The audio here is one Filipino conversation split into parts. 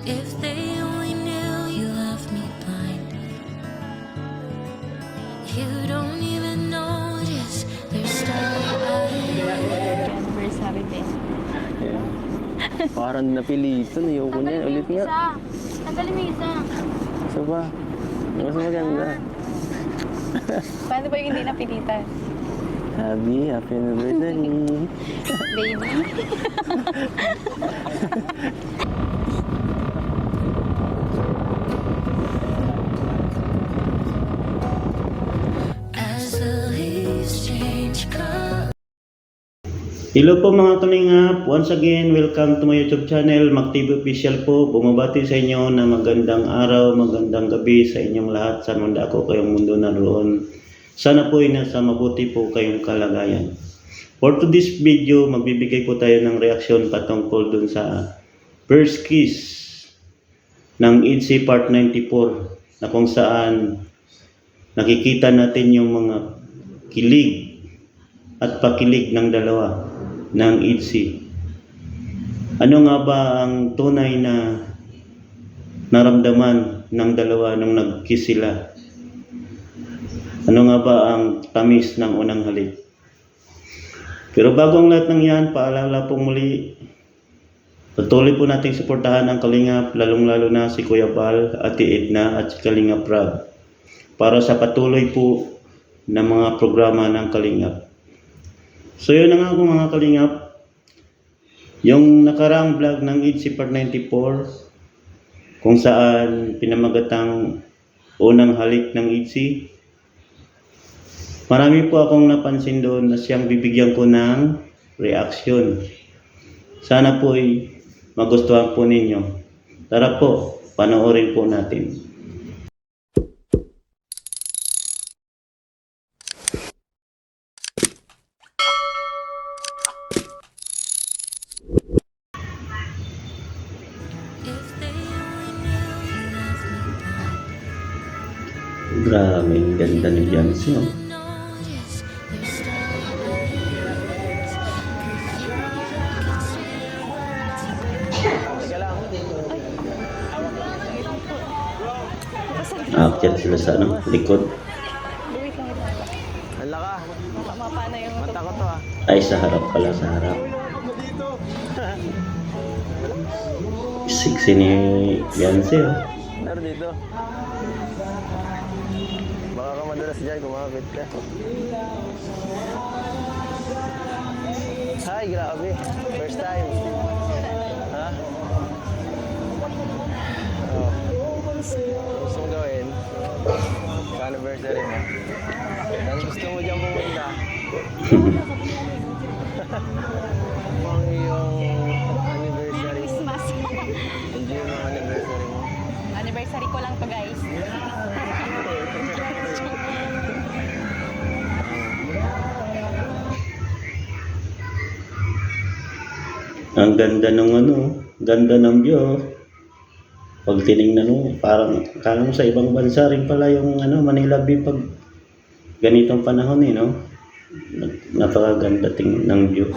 If they only knew you left me blind, you don't even notice their starlight. Anniversary din. Parang napilitan. Ayoko niyan. Ulit nga. Tanggalin mo isa. Isa ba? Mas maganda. Paano ba yung hindi napilitan? Happy anniversary. Baby. As the leaves change color. Hello po mga kalingap, once again welcome to my YouTube channel, MacTV Official po. Bumabati sa inyo na magandang araw, magandang gabi sa inyong lahat sa manda ko kayong mundo naroon. Sana po ay nasa mabuti po kayong kalagayan. For today's video, magbibigay po tayo ng reaksyon patungkol dun sa first kiss ng ITZY Part 94 na kung saan nakikita natin yung mga kilig at pakilig ng dalawa ng ITZY. Ano nga ba ang tunay na naramdaman ng dalawa nung nag-kiss sila? Ano nga ba ang tamis ng unang halik? Pero bago ang lahat ng yan, paalala po muli, patuloy po nating suportahan ang Kalingap, lalong-lalo na si Kuya Bal, Ate Edna at si Kalingap Rab para sa patuloy po ng mga programa ng Kalingap. So yun na nga po mga Kalingap, yung nakaraang vlog ng ITZY Part 94 kung saan pinamagatang unang halik ng ITZY, marami po akong napansin doon na siyang bibigyan ko ng reaction. Sana po ay magustuhan po ninyo. Tara po, panoorin po natin. If they only knew you left me blind, Grabe, ang ganda ni Beyonce. Oh. notice their starlights. 'Cause you can stay. Aakyat sila sa likod. Wait lang. Hala ka. Mapana yung Mata ko to ah. Ay, sa harap pala, sa harap. Sexy ni Beyonce. Oh. Pero dito. Baka ka madalas dyan, kumapit ka. Hi, grabe. First time. Ha? Oh. Gusto mong gawin? Sa anniversary mo? Saan gusto mo dyan pumunta? Ang iyong anniversary. Christmas. Enjoy yung mga anniversary mo. Anniversary ko lang to, guys. Ang ganda ng ganda ng view. Pag tinignan mo, parang akala mo sa ibang bansa rin pala yung Manila Bay pag ganitong panahon no? Napakaganda ng view. Ayun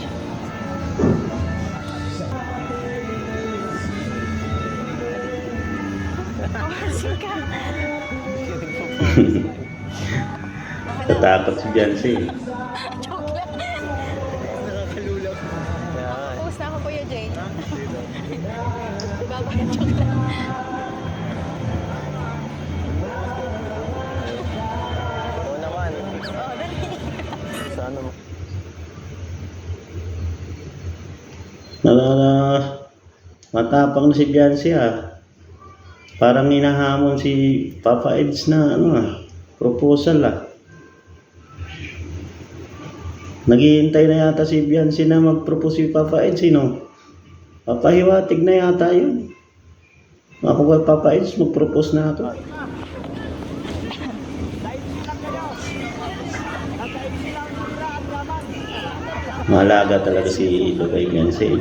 ah. Sika. Tatakot si Beyonce. Joke lang. Nakakalulog. Yan. Post na ako, Kuya Jay. Baba, joke lang. Oo naman. Oh, dali. Sa ano mo? Matapang na si Beyonce Parang hinahamon si Papa Eds na proposal Naghihintay na yata si Beyonce na mag-propose si Papa Eds, Papahiwatig na yata yun. Ako ba Papa Eds, mag-propose na ako. Mahalaga talaga si Lugay Beyonce.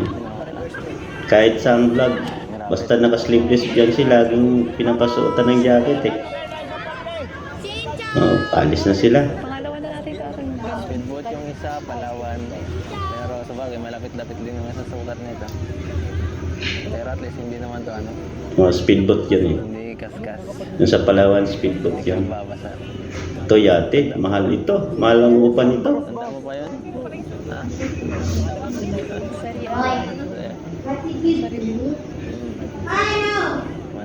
Kahit sa vlog, basta naka-sleeveless Beyonce, laging pinapasuotan ng jacket Palis na sila. Pangalawa na natin ito. Speedboat yung isa, Palawan. Pero sa bagay, malapit Dapit-dapit din naman sa sukat nito. Pero at least hindi naman to ano. Mga speedboat yan eh. Hindi kaskas. Yung sa Palawan, speedboat yan. Babasa. Ito yate, mahal ito. Mahal ang upa nito. Tanda mo pa yun? Ha? Sorry,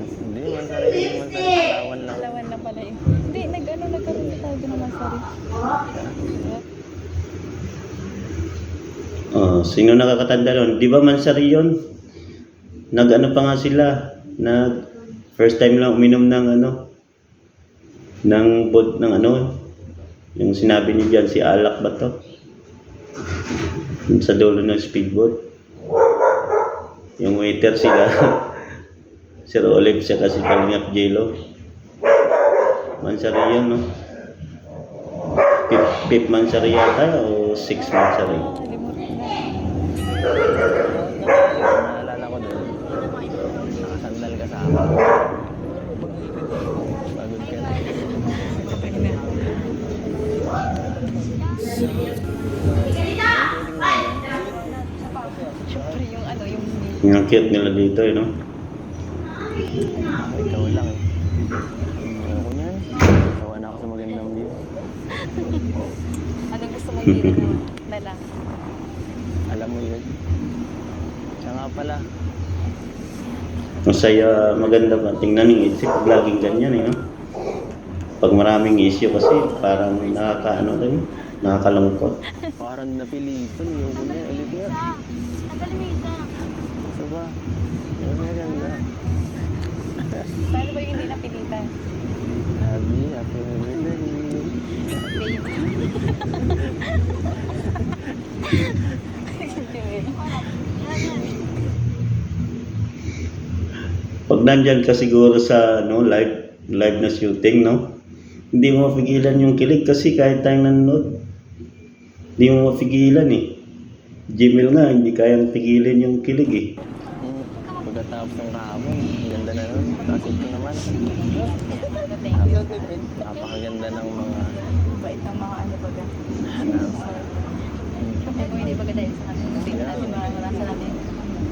Hindi, mansari. Palawan lang. Alawan na pala eh. Hindi, nagkaroon na tayo din naman, sorry. Oh, sino nakakatanda nun? Di ba Mansari yun? Nag-ano pa nga sila? First time lang uminom ng ano? Ng bot ng ano? Yung sinabi niyo dyan, si Alak ba to? Yung sa dulo ng speedboat. Yung waiter sila. Sir Olive siya kasi Kalingap Jelo. Mansari yun, no? Fifth Mansari yata o 6 Mansari? Naalala ko doon. Nakasandal ka sa akin. Pagod ka na. Siyempre yung ano, yung Yung cute nila dito, no? Ikaw lang eh. Ako niyan. Sawa na ako sa magandang view. anong gusto mong dito na dala. Alam mo yun. Siya nga pala. Masaya, maganda pa. Tingnan yung isip pag laging ganyan, eh, no? Pag maraming issue kasi, parang nakakaano rin, nakakalungkot. Parang napilitan yung kunya. Ulit nga. Gusto ba? Yung maganda. Paano ba yung hindi napilitan? Happy birthday. Pag nandyan ka siguro sa no, live na shooting, no? Hindi mo mapigilan yung kilig kasi kahit tayong nanonood, hindi mo mapigilan eh. Jimil nga, hindi kayang pigilan yung kilig eh. Pagkatapos ng kahapon, ang ganda na nun. Tapos ito naman. Napakaganda ng mga Bait ng mga ano baga. hanap. Kaya kung hindi baga dahil sa kanila, tingnan natin mga narasa natin.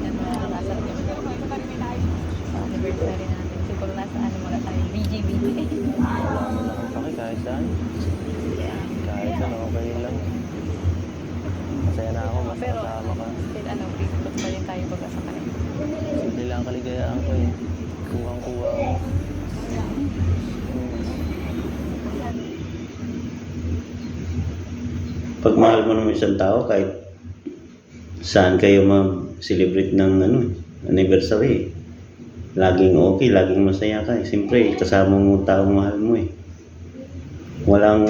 Yan mga narasa natin. Sa anniversary natin. Siguro nasa ano mga tayo, BGB. Wala mo lang ang paki kahit saan. Kahit saan, okay lang. Masaya na ako, mas Pero kasama ka. still ano, Facebook pa rin tayo baga sa kanila. Simple lang ang kaligayaan ko eh. Kuhang-kuha ko. Pag mahal mo ng isang tao, kahit saan kayo ma-celebrate ng ano, anniversary, laging okay, laging masaya ka. Siyempre, kasama mo taong mahal mo eh. Walang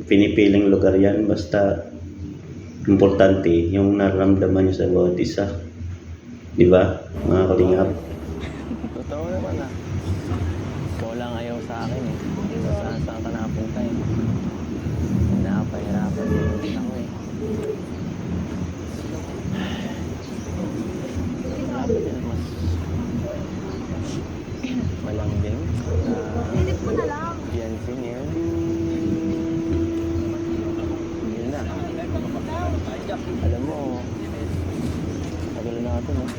pinipiling lugar yan, basta importante yung nararamdaman niyo sa bawat isa. Di ba, mga kalingap? Totoo naman ah. Ikaw lang ayaw sa akin eh. Saan ka napunta eh. Napahirapan din ako eh. Dapat yan mas malambing na fiancé niya. Yun na. Alam mo, tagal natin eh.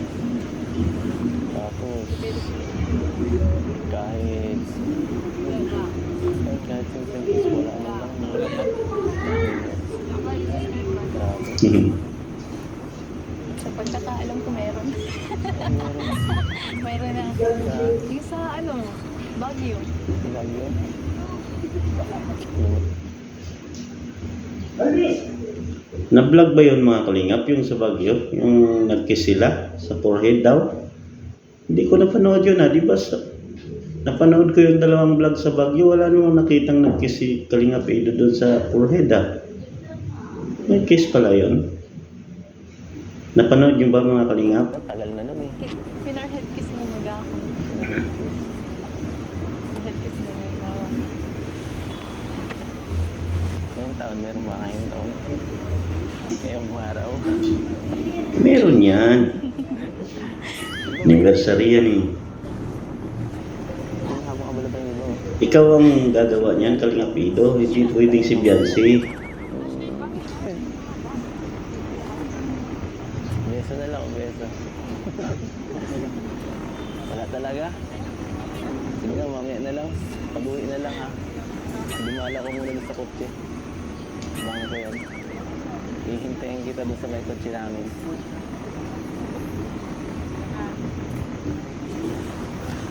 Tapos, kahit simple kiss, wala man lang. Grabe. Sa pagkakaalam ko meron. Mayroon na. Yung sa ano, Baguio. Baguio. Na-vlog ba yun mga kalingap, yung sa Baguio? Yung nag-kiss sila sa forehead daw? Hindi ko napanood yun ha, di ba? Napanood ko yung dalawang vlog sa Baguio, wala namang nakitang nag-kiss si Kalingap Edo doon sa forehead ha. May kiss pala yun. Napanood yung ba mga kalingap? Tagal na nun eh. Pinarhead kiss mo mga ako. Head kiss mo mga ako. Ngayong taon, meron ba kayong taon? Ngayong araw. Meron yan. Anniversary yan eh. Kung habang-abala pa yung iba. Ikaw ang gagawa niyan, Kalingap Edo. Hindi pwedeng si Beyonce. beso. Wala talaga. Sige lang, mamaya na lang. Pag-uwi na lang ha. Dumala ko muna doon sa kotse. Bango ko yan. Hihintayin kita doon sa may kotse namin.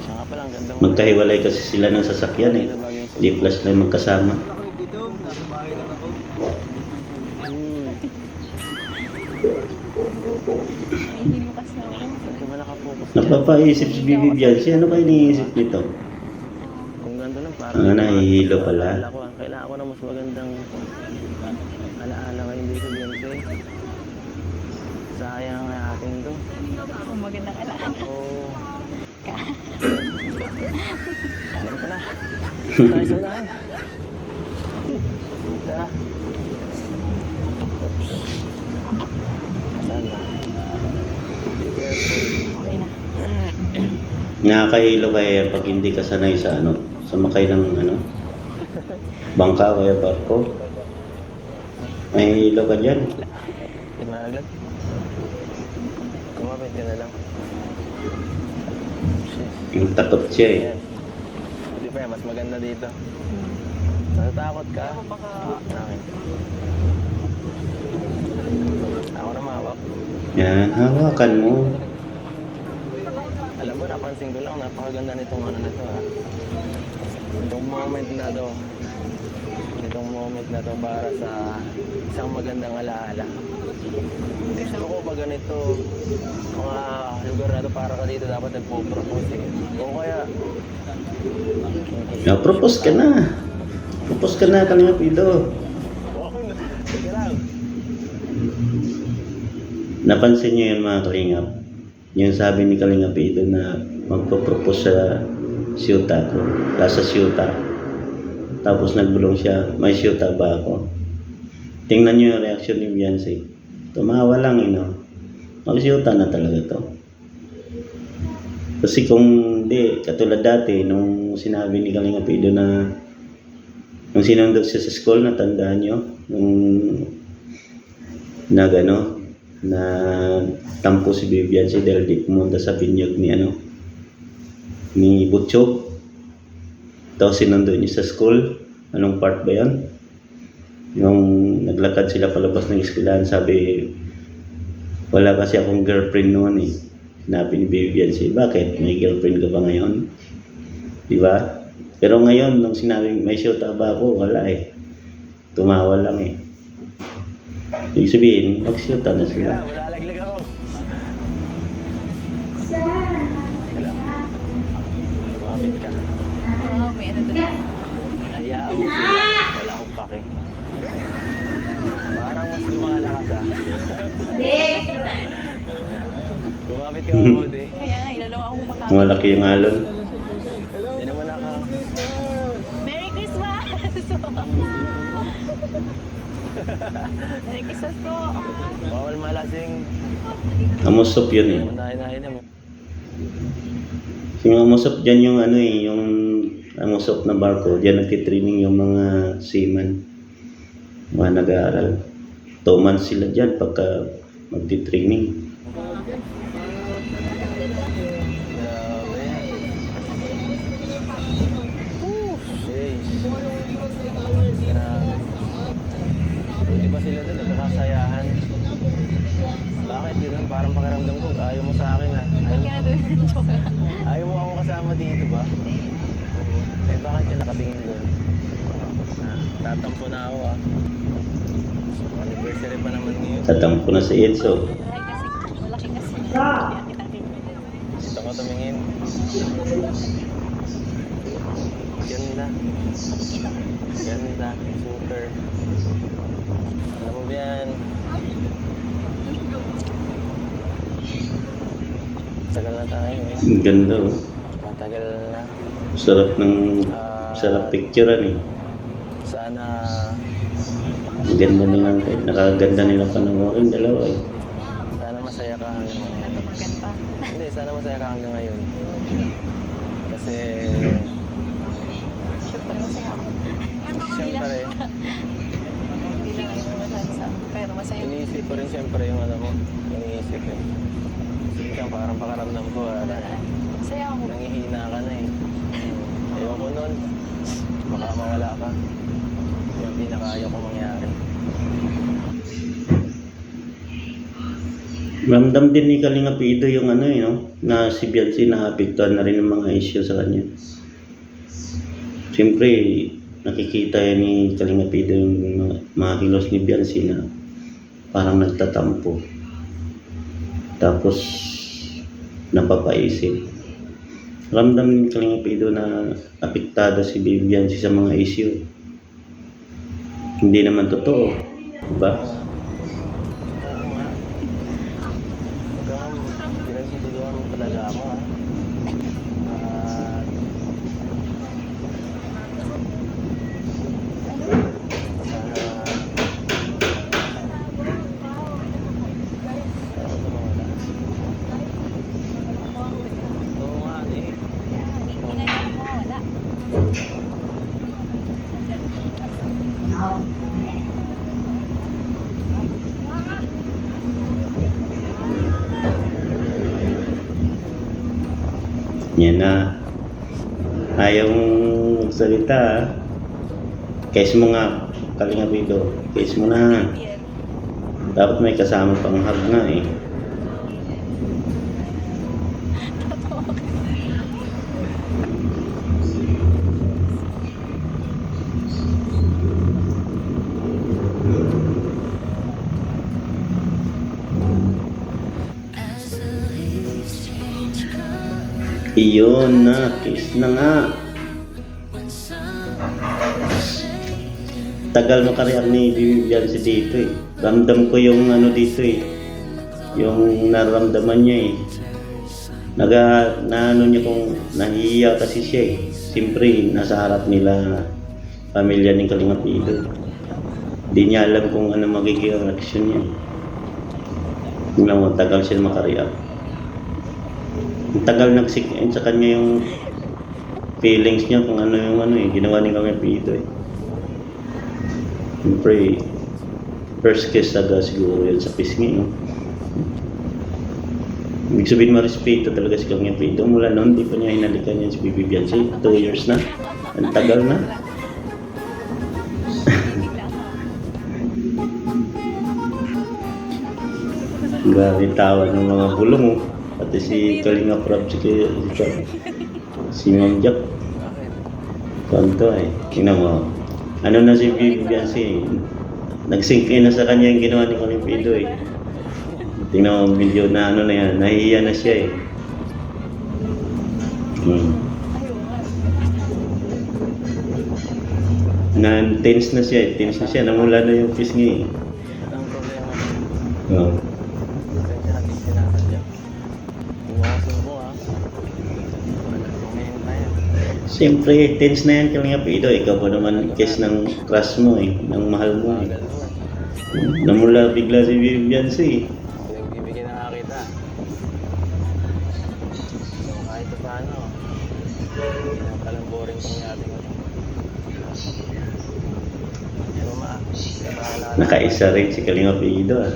Siya nga pala, ang ganda mo. Magkahiwalay kasi sila ng sasakyan eh. Di plus lang magkasama. May hinukas na ako. Saan ka ba nakapokus? Napapaisip si Bibi Bianci, ano ba iniisip nito? Kung ganda lang, parang... Ah, nahihilo pala. Kailangan ko na mas magandang alaala ngayon dito, Beyonce. Sayang na atin to. Kung magandang alaala. Oo. Alam ko na. Tayo sa unahan. Tara. Saan na? Be careful. Okay na. Nakakahilo kaya pag hindi ka sanay sa ano, sa makay ng ano, bangka o kaya barko. May hilo ka dyan. Hindi malaglag. Kumapit ka na lang. Shit. Yung takot siya eh. Ayan. Hindi pa yan, mas maganda dito. Natatakot ka? Okay. Ako na mawak. Yan, hawakan mo. Alam mo, napansin ko lang, napakaganda nitong ano na to ha. Itong moment na to. Itong moment na to para sa isang magandang alaala. Gusto ko pag ganito, mga lugar na to para ka dito dapat nagpo-propose eh. O kaya, Na-propose ka na. Propose ka na, Kalinga Pido. okay na. Sige lang. Napansin niyo yun mga Kalingap? Yung sabi ni Kalinga Pido na magpo-propose sa siyuta ko. Sa siyuta. Tapos nagbulong siya, may siyuta ba ako? Tingnan niyo yung reaction ni Beyonce. Tumawa lang Mag-siyuta na talaga to. Kasi kung hindi, katulad dati, nung sinabi ni Kalinga Pido na nung sinundo siya sa school, natandaan nyo, nung na tampo si Beyonce dahil di pumunta sa binyag ni Butchog. Tapos sinundo niya sa school. Anong part ba yan? Yung naglakad sila palabas ng eskwelahan, sabi, wala kasi akong girlfriend noon eh. Sinabi ni Beyonce, bakit? May girlfriend ka ba ngayon? Di ba? Pero ngayon, nung sinabi may siyuta ba ako, wala eh. Tumawa lang eh. Ibig sabihin, mag-siyuta na sila. Wala, laglag ako. Lumapit ka. Oo, may ano doon. Hayaan mo sila. Wala akong pake. Parang mas lumalaki ka. Lumapit ka mo, eh. Kaya nga, ilalawa akong makakapit. Malaki yung alon. Hindi naman Merry Christmas! Merry Christmas po! bawal malasing. Amusop yun eh. Manahin-nahin naman. Yung amusop dyan yung yung amusop na barko. Diyan nagtitraining yung mga seaman. Mga nag-aaral. 2 months sila dyan pagka magti-training. Grabe. Jeez. Grabe. Buti pa sila doon, nagkakasayahan. Bakit yun? Parang pakiramdam ko, ayaw mo sa akin ah. Ba't ka na doon? Joke lang. Ayaw mo akong kasama dito ba? Eh bakit ka nakatingin doon? Tatampo na ako ah. Anniversary pa naman ngayon. Tatampo na si Enzo. Malaki kasi. Kaya kitang tingin. Gusto ko tumingin. Ganda. Ganda. Super. Alam mo ba yan? Tagal na tayo eh. Ang ganda oh. Matagal na. Sarap picturean eh. Sana Ang ganda nilang, nakaganda nilang panoorin dalawa eh. sana masaya ka hanggang ngayon. Maganda. Hindi, sana masaya ka hanggang ngayon. Kasi Sure, pag masaya ako. siyempre, Hindi lang ako Pero masaya. Iniisip ko rin siyempre yung ano mo. Iniisip eh. Minsan parang pakaramdam ko, Masaya ako. nangihina ka na eh. Ayoko nun. Baka mawala ka. Yung pinakaya ko mangyari. Ramdam din ni Kalinga Pido yung ano no? Na si Biancy naapektuhan na rin ng mga issue sa kanya. Siyempre, nakikita yan ni Kalinga Pido yung mga kilos ni Biancy na parang nagtatampo. Tapos, napapaisip. Ramdam ni Kalinga Pido na apektado si Biancy sa mga issue. Hindi naman totoo. Diba? Pinagsusuduan mo talaga ako ha. At oo nga eh. Ginanyan mo, wala. Yan na. Ayaw mong magsalita ha. Case mo nga, Kalinga Pido. Case mo na. Yan. Dapat may kasama pang hug nga eh. As the leaves change color, Iyon na. Kiss na nga. when summer's fading, Tagal makareact ni Biancy dito eh. Ramdam ko yung ano dito eh. Yung nararamdaman niya eh. Na ano niya kung nahihiya kasi siya eh. Siyempre, nasa harap nila pamilya ni Kalinga Pido. Hindi niya alam kung ano magiging reaction niya. Tingnan mo, tagal siya makareact. Ang tagal nagsik-in sa kanya yung feelings niya kung ano yung ano eh. Ginawa ni Kalinga Pido eh. Siyempre, first kiss agad siguro yun sa pisngi, no? Ibig sabihin marespeto talaga si Kalinga Pido. Mula noon, di pa niya hinalikan yan si Bibi Biancy. 2 years na. Ang tagal na. Grabe tawa ng mga bulong, oh. Pati si Kalinga Prab, si Ma'am Jack. Kanto eh. Tingnan mo. Ano na si Bibi Biancy? Nag-sync in na sa kanya yung ginawa ni Kalinga Pido eh. Tingnan mo video na ano na yan. Nahihiya na siya eh. Na-tense na siya eh. Tense na siya. Namula na yung pisngi eh. ang problema. Oh. Pasensya natin sinasadya. Iwasan mo ha. Wala kumain tayo. Siyempre, tense na yan Kalinga Pido. Ikaw pa naman case ng crush mo eh. Ng mahal mo eh. Namula bigla si Bibi Biancy eh. Pinagbibigyan na kita. So kahit pa paano, hindi na palang boring kung yating ito. Pero bahala na. Nakaisa rin si Kalinga Pido ah.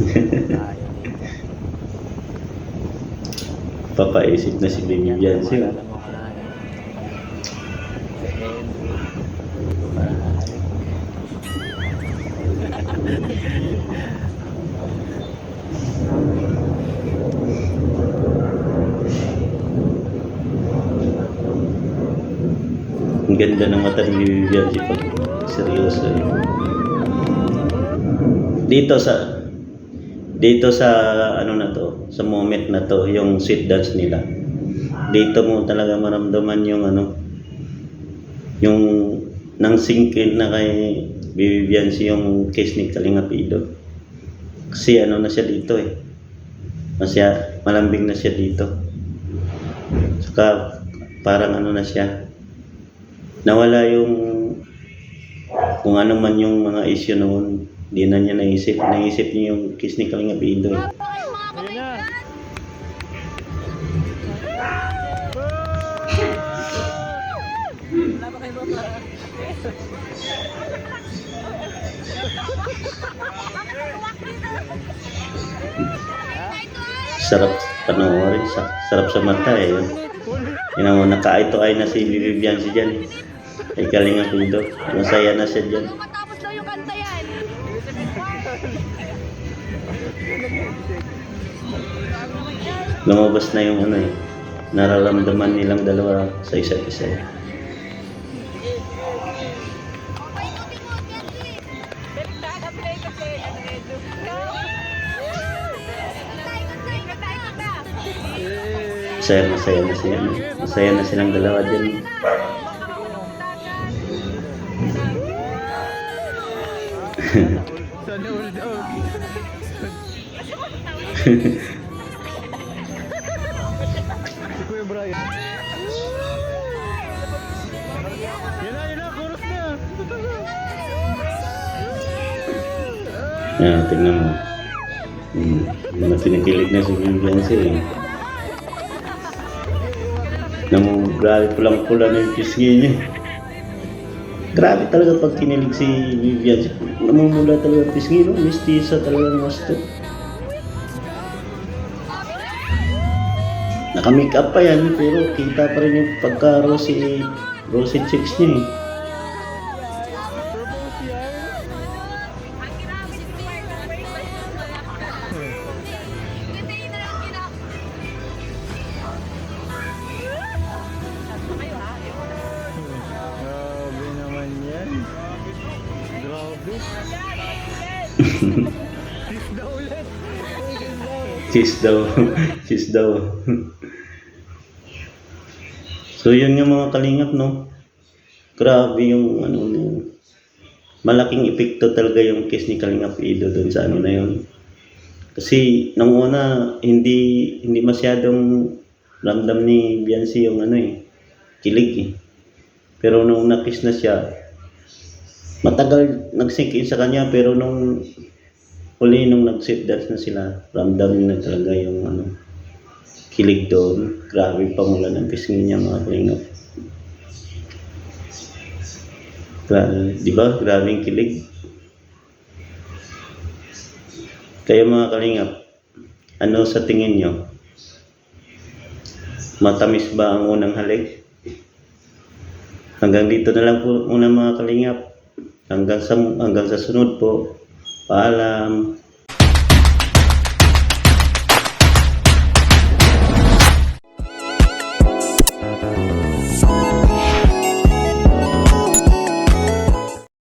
Tayo dito. Papaisip na si Bibi Biancy. Wala mo ka na eh. Second. Marahalik. Ang ganda ng mata ni Bibi Biancy pag seryoso eh. Dito sa ano na to, sa moment na to, yung sweet dance nila. Dito mo talaga maramdaman yung ano, yung nang sink in na kay Bibi Biancy yung case ni Kalinga Pido. Kasi ano na siya dito eh. Malambing na siya dito. Saka parang ano na siya. Nawala yung kung ano man yung mga issue noon. Hindi na niya naisip. Naisip niya yung kiss ni Kalinga Pido. Ayun na. Sarap panoorin, sarap sa mata eh. Yun ang nakaito ay na si Vivian si dyan. Ay kalinga pindo. Masaya na siya dyan. Matapos daw yung kanta yan. Lumabas na yung ano eh. Nararamdaman nilang dalawa sa isa't isa. Masaya na siya. Masaya na silang dalawa dyan. Sana all daw. Si Kuya Brian. Yan na, chorus na. Yan, tingnan mo. Pinikilig na si Vivian siya eh. Grabe pulang-pula na yung pisngi niya. Grabe talaga pag kinilig si Vivian. Namumula talaga ang pisngi, no? Mistisa talaga ng gusto. Naka-make up pa yan, pero kita pa rin yung pagka-rosy cheeks niya eh. Grabe naman yan. Grabe. Kiss daw ulit. Cheese daw. So yun nga mga kalingap, no? Grabe yung ano na yun. Malaking epekto talaga yung kiss ni Kalingap Ido doon sa ano na yun. Kasi nung una, hindi masyadong ramdam ni Biancy yung ano eh, kilig eh. Pero nung nakiss na siya, matagal nag-sink in sa kanya, pero nung huli nung nag-sit dance na sila, ramdam niya na talaga yung ano, kilig doon. Grabe pamula ng pisngi niya mga Kalingap. Di ba? Grabing kilig. Kaya mga Kalingap, ano sa tingin nyo? Matamis ba ang unang halik? Hanggang dito na lang po muna mga Kalingap. Hanggang sa sunod po. Paalam.